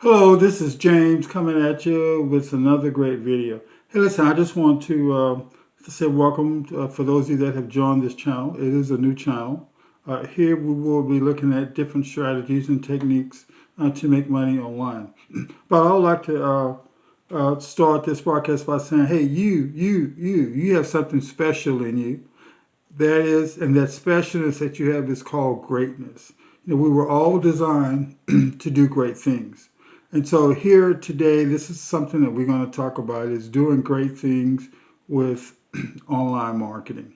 Hello, this is James coming at you with another great video. Hey, listen, I just want to say welcome for those of you that have joined this channel. It is a new channel. Here we will be looking at different strategies and techniques to make money online. But I would like to start this broadcast by saying, hey, you have something special in you. That is, and that specialness that you have is called greatness. You know, we were all designed to do great things. And so here today, this is something that we're going to talk about is doing great things with online marketing.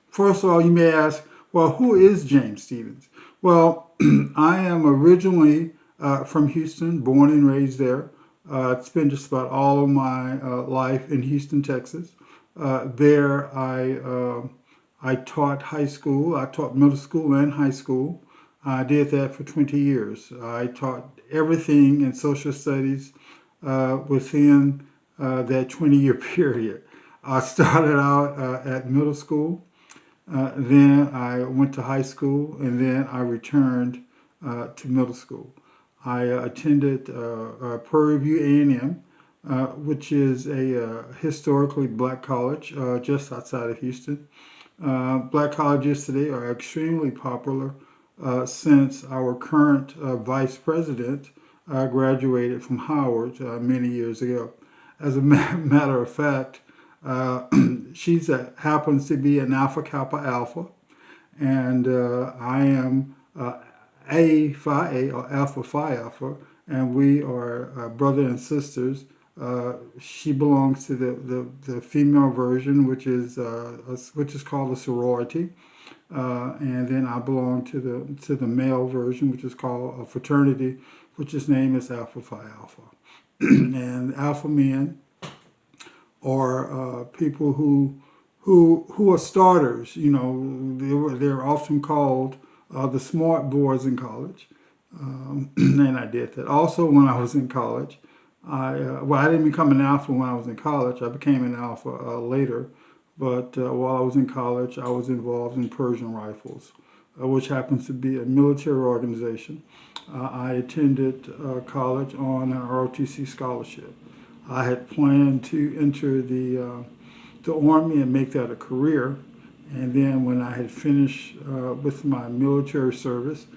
First of all, you may ask, well, who is James Stevens? Well, I am originally from Houston, born and raised there. Spent just about all of my life in Houston, Texas. There I taught high school. I taught middle school and high school. I did that for 20 years. I taught everything in social studies within that 20-year period. I started out at middle school, then I went to high school, and then I returned to middle school. I attended Prairie View A&M, which is a historically black college just outside of Houston. Black colleges today are extremely popular since our current vice president graduated from Howard many years ago. As a matter of fact, she happens to be an Alpha Kappa Alpha, and I am A Phi A or Alpha Phi Alpha, and we are brother and sisters. She belongs to the female version, which is called a sorority. And then I belong to the male version, which is called a fraternity, which is named as Alpha Phi Alpha. And alpha men are people who are starters. You know, they're often called the smart boys in college, and I did that. Also, when I was in college, I didn't become an alpha when I was in college. I became an alpha later. But while I was in college, I was involved in Persian Rifles, which happens to be a military organization. I attended college on an ROTC scholarship. I had planned to enter the Army and make that a career. And then when I had finished with my military service,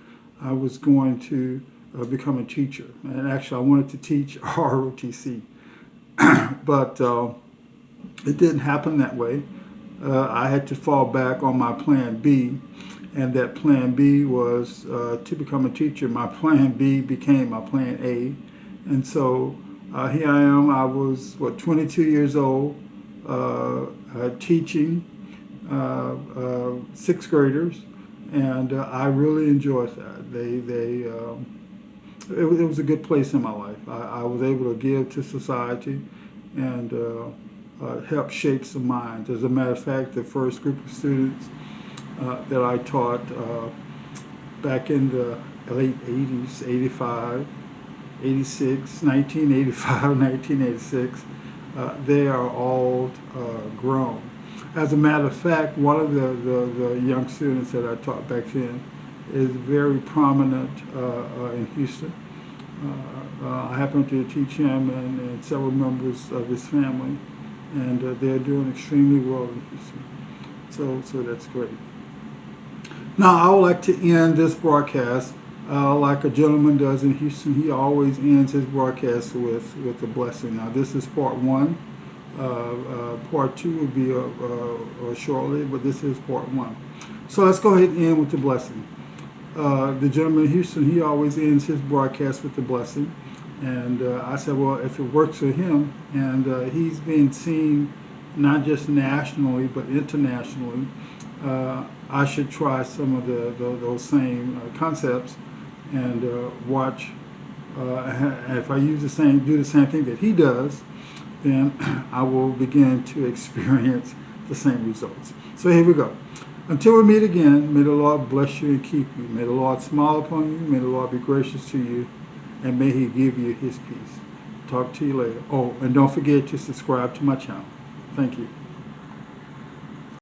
I was going to become a teacher. And actually, I wanted to teach ROTC. But it didn't happen that way. I had to fall back on my plan B, and that plan B was to become a teacher. My plan B became my plan A, and so here I am. I was 22 years old, teaching sixth graders, and I really enjoyed that. It was a good place in my life. I was able to give to society and help shape some minds. As a matter of fact, the first group of students that I taught back in the late 80s, 85, 86, 1985, 1986, they are all grown. As a matter of fact, one of the young students that I taught back then is very prominent in Houston. I happen to teach him and several members of his family, and they're doing extremely well in Houston. So that's great. Now, I would like to end this broadcast like a gentleman does in Houston. He always ends his broadcast with a blessing. Now, this is part one. Part two will be shortly, but this is part one. So let's go ahead and end with the blessing. The gentleman in Houston, he always ends his broadcast with the blessing. And I said, well, if it works for him, and he's being seen not just nationally, but internationally, I should try some of those same concepts and watch. If I do the same thing that he does, then I will begin to experience the same results. So here we go. Until we meet again, may the Lord bless you and keep you. May the Lord smile upon you. May the Lord be gracious to you. And may he give you his peace. Talk to you later. Oh, and don't forget to subscribe to my channel. Thank you.